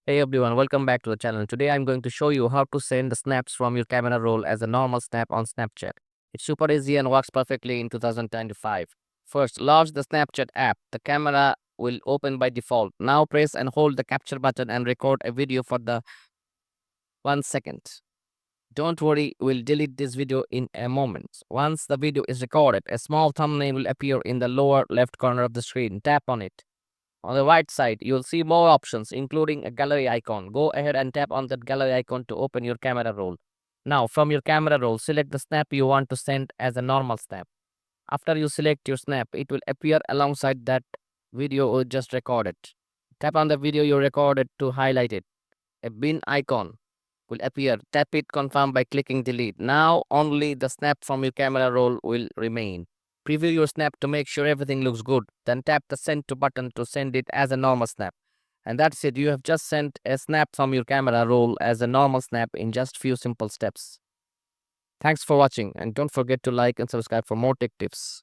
Hey everyone, welcome back to the channel. Today I'm going to show you how to send the snaps from your camera roll as a normal snap on Snapchat. It's super easy and works perfectly in 2025. First, launch the Snapchat app. The camera will open by default. Now press and hold the capture button and record a video for the 1 second. Don't worry, we'll delete this video in a moment. Once the video is recorded, a small thumbnail will appear in the lower left corner of the screen. Tap on it. On the right side, you'll see more options, including a gallery icon. Go ahead and tap on that gallery icon to open your camera roll. Now, from your camera roll, select the snap you want to send as a normal snap. After you select your snap, it will appear alongside that video you just recorded. Tap on the video you recorded to highlight it. A bin icon will appear. Tap it, confirm by clicking delete. Now, only the snap from your camera roll will remain. Preview your snap to make sure everything looks good. Then tap the send to button to send it as a normal snap. And that's it. You have just sent a snap from your camera roll as a normal snap in just few simple steps. Thanks for watching and don't forget to like and subscribe for more tech tips.